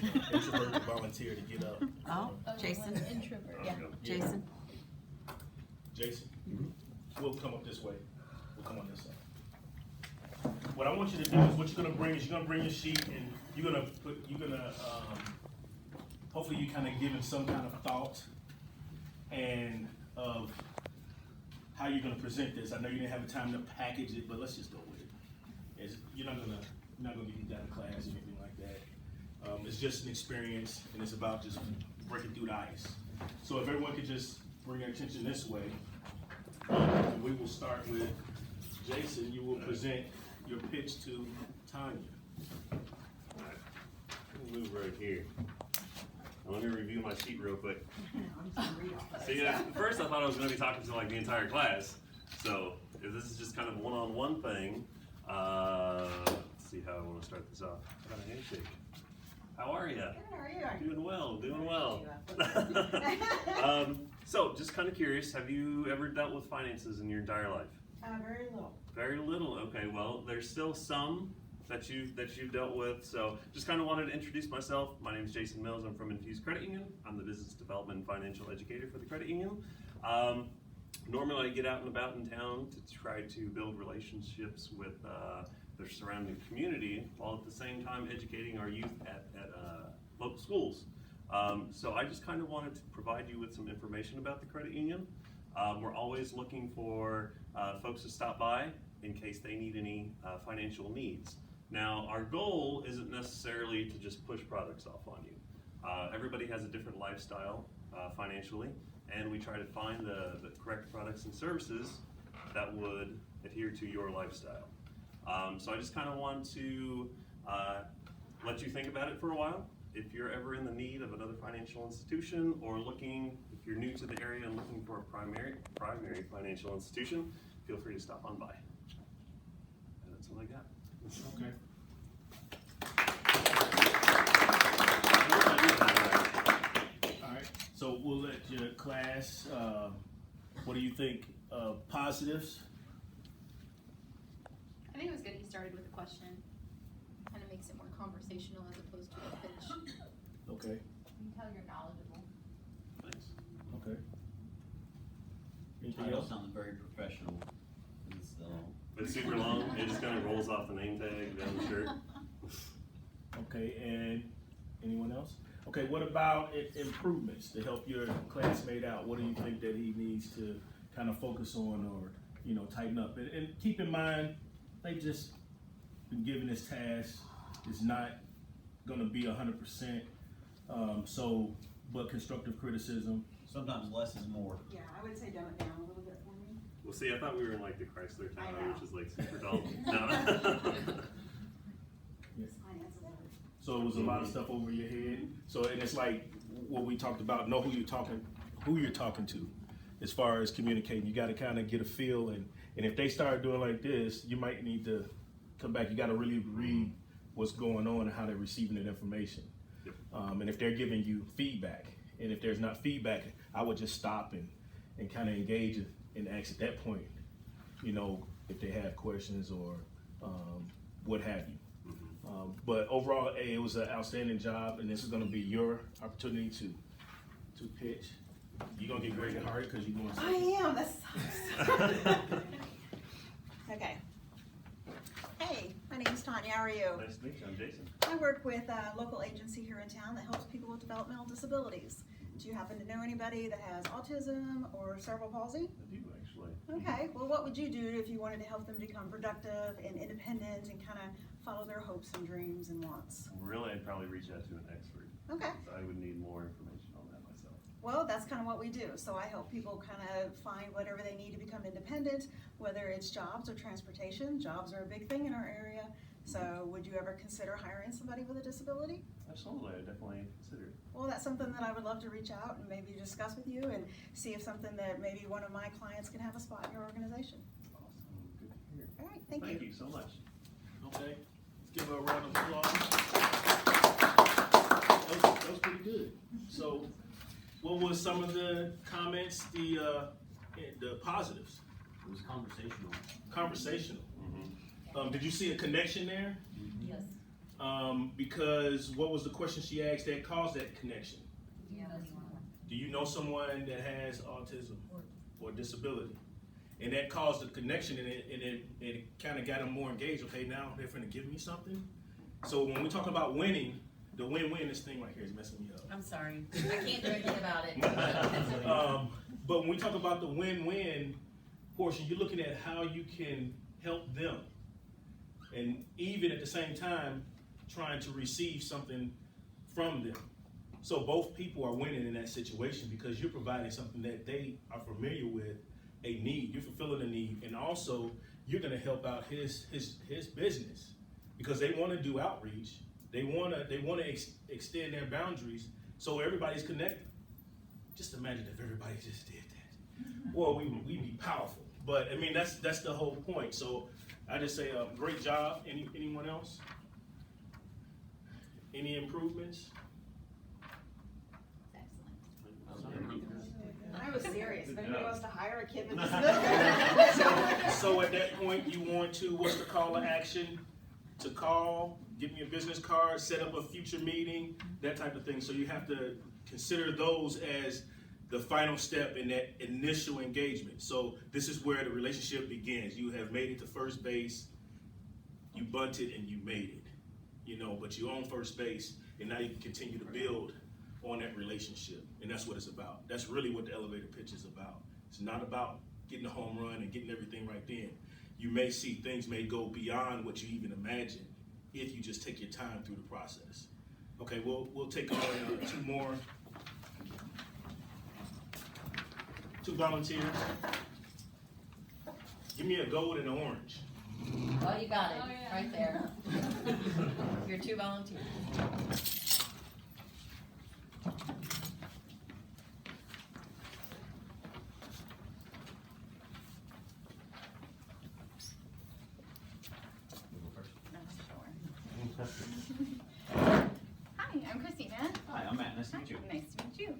introvert volunteer to get up. Oh, Jason. Introvert, yeah. Jason. Jason, we'll come up this way. We'll come on this side. What I want you to do is, what you're gonna bring your sheet, and hopefully you kind of given some kind of thought and of how you're gonna present this. I know you didn't have time to package it, but let's just go with it. You're not gonna get that in class or anything like that. It's just an experience, and it's about just breaking through the ice. So if everyone could just bring their attention this way, we will start with Jason. You will present your pitch to Tanya. Alright, we'll move right here. Let me review my sheet real quick. See, at first I thought I was going to be talking to like the entire class. So if this is just kind of a one-on-one thing, let's see how I want to start this off. How about a handshake? How are you? Good, how are you? Doing well, doing well. So just kind of curious, have you ever dealt with finances in your entire life? Very little. Very little. Okay, well, there's still some that you've dealt with. So just kind of wanted to introduce myself. My name is Jason Mills. I'm from Infused Credit Union. I'm the business development and financial educator for the credit union. Normally I get out and about in town to try to build relationships with their surrounding community, while at the same time educating our youth at local schools. So I just kind of wanted to provide you with some information about the credit union. We're always looking for folks to stop by in case they need any financial needs. Now, our goal isn't necessarily to just push products off on you. Everybody has a different lifestyle financially, and we try to find the correct products and services that would adhere to your lifestyle. So I just kind of want to let you think about it for a while. If you're ever in the need of another financial institution, or if you're new to the area and looking for a primary financial institution, feel free to stop on by. And that's what I got. Okay. All right. So we'll let your class. What do you think? Positives. I think it was good he started with a question. Kind of makes it more conversational as opposed to a pitch. Okay. You can tell you're knowledgeable. Thanks. Okay. Anything Title else? sounded very professional. It's, It's super long. It just kind of rolls off the name tag down the shirt. Okay, and anyone else? Okay, what about improvements to help your classmate out? What do you think that he needs to kind of focus on, or tighten up? And keep in mind, they just been given this task. It's not going to be 100%. But constructive criticism. sometimes less is more. Yeah, I would say dumb it down a little bit for me. Well, see, I thought we were in like the Chrysler I Tower, know. which is like super dull. No. It's finances. So it was a lot of stuff over your head. So, and it's like what we talked about, know who you're talking to as far as communicating. You got to kind of get a feel, and if they start doing like this, you might need to come back. You got to really read what's going on and how they're receiving that information. Yep. And if they're giving you feedback, and if there's not feedback, I would just stop and kind of engage and ask at that point, if they have questions or what have you. But overall, it was an outstanding job, and this is going to be your opportunity to pitch. You're going to get graded hard because you're going to I am, that sucks. Okay. Hey, my name's Tanya, how are you? Nice to meet you. I'm Jason. I work with a local agency here in town that helps people with developmental disabilities. Do you happen to know anybody that has autism or cerebral palsy? I do actually. Okay, well what would you do if you wanted to help them become productive and independent and kind of follow their hopes and dreams and wants? Really, I'd probably reach out to an expert. Okay. I would need more information on that myself. Well, that's kind of what we do. So I help people kind of find whatever they need to become independent, whether it's jobs or transportation. Jobs are a big thing in our area. So would you ever consider hiring somebody with a disability? Absolutely, I definitely consider it. Well, that's something that I would love to reach out and maybe discuss with you and see if something that maybe one of my clients can have a spot in your organization. Awesome, good to hear. All right, thank you. Thank you so much. Okay, let's give her a round of applause. That was pretty good. So, what was some of the comments, the positives? It was conversational. Conversational. Did you see a connection there? Yes. Because what was the question she asked that caused that connection? Do you know someone that has autism or disability? And that caused the connection, and it kind of got them more engaged. Okay, now they're going to give me something. So when we talk about winning, the win-win, this thing right here is messing me up. I'm sorry, I can't do anything about it. But when we talk about the win-win portion, you're looking at how you can help them, and even at the same time, trying to receive something from them. So both people are winning in that situation because you're providing something that they are familiar with, a need. You're fulfilling a need, and also you're going to help out his business because they want to do outreach. They want to extend their boundaries, so everybody's connected. Just imagine if everybody just did that. Well, we'd be powerful. But I mean, that's the whole point. So I just say, great job. Anyone else? Any improvements? I was serious. If anybody wants to hire a kid with disability. So at that point, you want to, what's the call to action? To call, give me a business card, set up a future meeting, that type of thing. So you have to consider those as the final step in that initial engagement. So this is where the relationship begins. You have made it to first base, you bunted and you made it, but you own first base, and now you can continue to build on that relationship. And that's what it's about. That's really what the elevator pitch is about. It's not about getting a home run and getting everything right then. You may see things may go beyond what you even imagined if you just take your time through the process. Okay, we'll take on two more. Two volunteers. Give me a gold and an orange. Well, you got it, right there. Your 2 volunteers. Hi, I'm Christina. Hi, I'm Matt. Nice to meet you. Nice to meet you.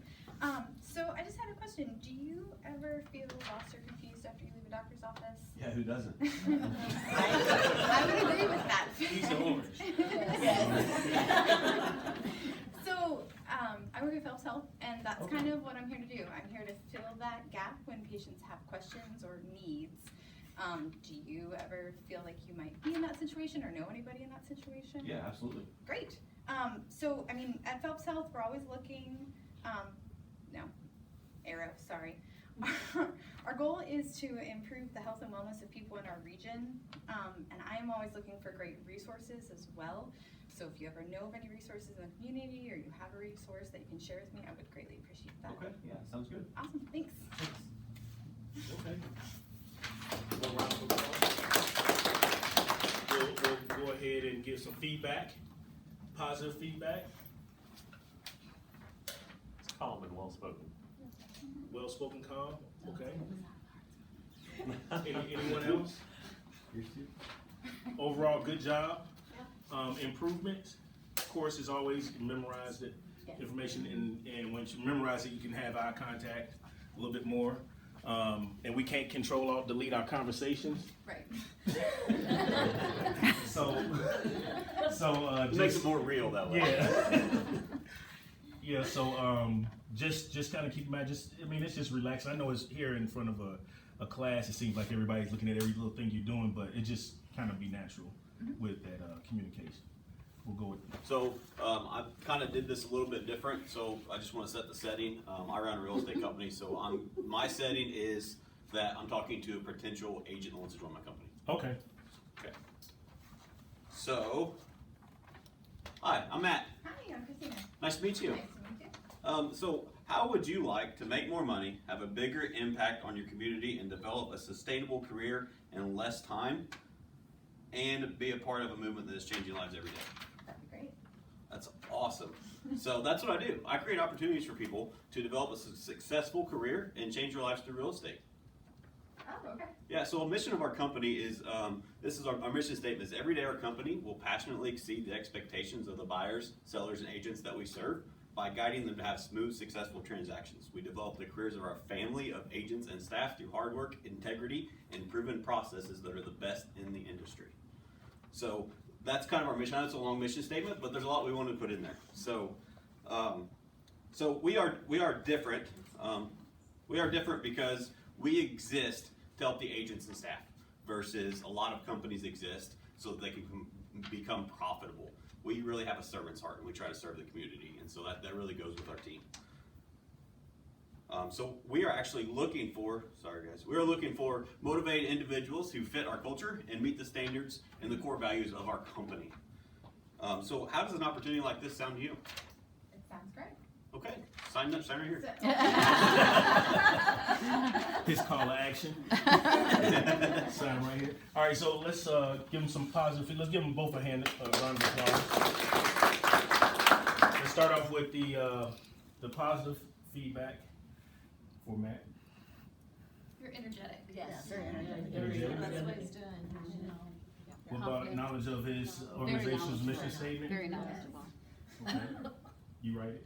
So I just had a question. Do you ever feel lost or confused after you leave a doctor's office? Yeah, who doesn't? I would agree with that. He's the orange. So I work at Phelps Health, and that's kind of what I'm here to do. I'm here to fill that gap when patients have questions or needs. Do you ever feel like you might be in that situation or know anybody in that situation? Yeah, absolutely. Great. So, I mean, at Phelps Health, we're always looking, Our goal is to improve the health and wellness of people in our region, and I'm always looking for great resources as well. So if you ever know of any resources in the community or you have a resource that you can share with me, I would greatly appreciate that. Okay, yeah, sounds good. Awesome, thanks. Okay. One round of applause. We'll go ahead and give some feedback, positive feedback. It's calm and well spoken. Well-spoken, calm, okay. Anyone else? Overall, good job. Improvement, of course, is always memorize the information, and once you memorize it, you can have eye contact a little bit more. And we can't control or delete our conversations. Right. So It makes it more real that way. Yeah. Yeah, so just kind of keep in mind, it's just relaxing. I know it's here in front of a class, it seems like everybody's looking at every little thing you're doing, but it just kind of be natural with that communication. We'll go with that. So I kind of did this a little bit different, so I just want to set the setting. I run a real estate company, so my setting is that I'm talking to a potential agent that wants to join my company. Okay. Okay. So, hi, I'm Matt. Hi, I'm Christina. Nice to meet you. Nice to meet you. So how would you like to make more money, have a bigger impact on your community, and develop a sustainable career in less time, and be a part of a movement that is changing lives every day? That'd be great. That's awesome. So that's what I do. I create opportunities for people to develop a successful career and change their lives through real estate. Oh, okay. Yeah, so a mission of our company is, this is our mission statement is every day our company will passionately exceed the expectations of the buyers, sellers, and agents that we serve by guiding them to have smooth, successful transactions. We develop the careers of our family of agents and staff through hard work, integrity, and proven processes that are the best in the industry. So that's kind of our mission. It's a long mission statement, but there's a lot we want to put in there. So, so we are different. We are different because we exist to help the agents and staff versus a lot of companies exist so that they can become profitable. We really have a servant's heart and we try to serve the community, and so that really goes with our team. So we are actually looking for, we are looking for motivated individuals who fit our culture and meet the standards and the core values of our company. So how does an opportunity like this sound to you? It sounds great. Okay, sign up, sign right here. His call to action. Sign right here. All right, so let's give him some positive. Let's give them both a round of applause. Let's start off with the positive feedback for Matt. You're energetic. Yes. Very energetic. Energetic. That's what he's doing. What about knowledge of his organization's mission statement? Very knowledgeable. Okay. You write it?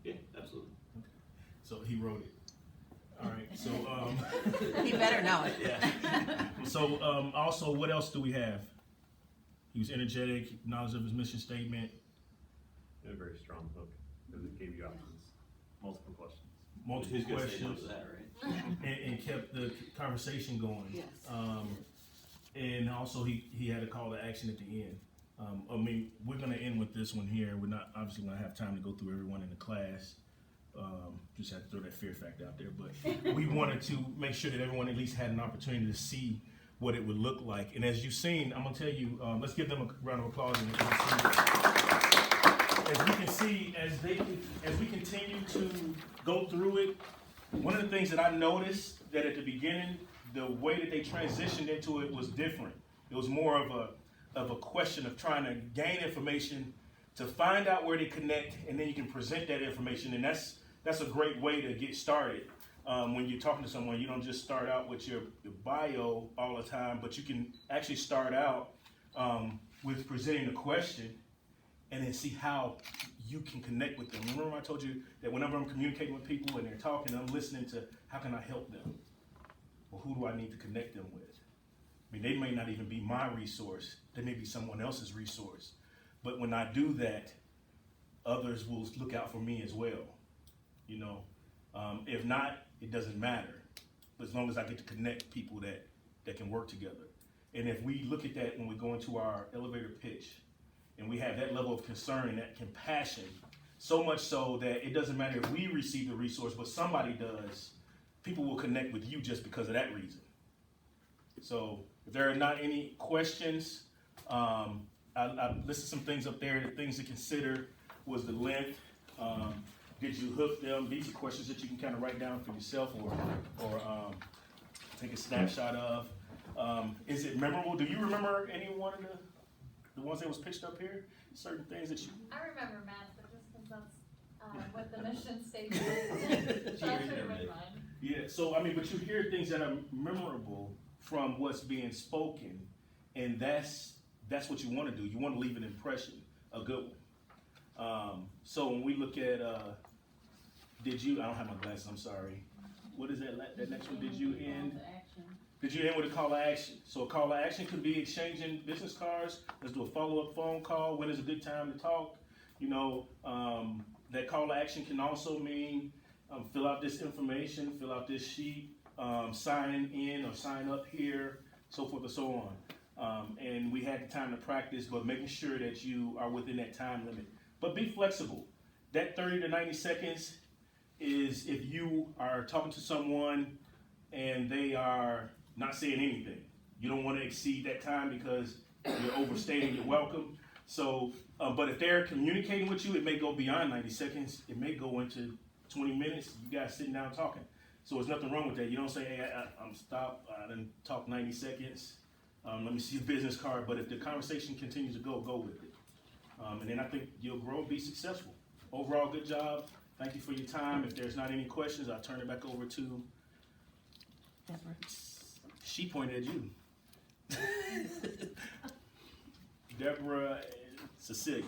Yeah, absolutely. So he wrote it. All right. So He better know it. Yeah. so also, what else do we have? He was energetic, knowledge of his mission statement, A very strong hook because it gave you options, multiple questions. multiple Who's gonna say no questions, to that, right? and kept the conversation going. Yes. And also he had a call to action at the end. I mean, we're gonna end with this one here. We're not obviously gonna have time to go through everyone in the class. Just had to throw that fear factor out there, but we wanted to make sure that everyone at least had an opportunity to see what it would look like. And as you've seen, I'm gonna tell you, let's give them a round of applause. As we can see, as we continue to go through it, one of the things that I noticed that at the beginning, the way that they transitioned into it was different. It was more of a question of trying to gain information to find out where they connect, and then you can present that information, and that's a great way to get started. When you're talking to someone, you don't just start out with your bio all the time, but you can actually start out with presenting a question and then see how you can connect with them. Remember I told you that whenever I'm communicating with people and they're talking, I'm listening to how can I help them? Or who do I need to connect them with? I mean, they may not even be my resource. They may be someone else's resource. But when I do that, others will look out for me as well. You know, if not, it doesn't matter. But as long as I get to connect people that can work together. And if we look at that when we go into our elevator pitch, and we have that level of concern and that compassion, so much so that it doesn't matter if we receive the resource, but somebody does, people will connect with you just because of that reason. So if there are not any questions, I listed some things up there. The things to consider was the length. Did you hook them? These are questions that you can kind of write down for yourself or take a snapshot of. Is it memorable? Do you remember any one of the ones that was pitched up here? Certain things that you... I remember Matt, but just because that's what the mission statement is. That's pretty much mine. Yeah, so I mean, but you hear things that are memorable from what's being spoken, and that's what you want to do. You want to leave an impression, a good one. So when we look at, I don't have my glasses, I'm sorry. What is that next one? Did you end with a call to action? So a call to action could be exchanging business cards. Let's do a follow-up phone call. When is a good time to talk? You know, that call to action can also mean fill out this information, fill out this sheet, sign in or sign up here, so forth and so on. And we had the time to practice, but making sure that you are within that time limit. But be flexible. That 30 to 90 seconds is if you are talking to someone and they are not saying anything. You don't want to exceed that time because you're overstating your welcome. So, but if they're communicating with you, it may go beyond 90 seconds. It may go into 20 minutes. You guys sitting down talking. So there's nothing wrong with that. You don't say, hey, I'm stopped. I didn't talk 90 seconds. Let me see your business card. But if the conversation continues to go with it. And then I think you'll grow and be successful. Overall, good job. Thank you for your time. If there's not any questions, I'll turn it back over to Deborah. She pointed at you. Deborah and Cecilia.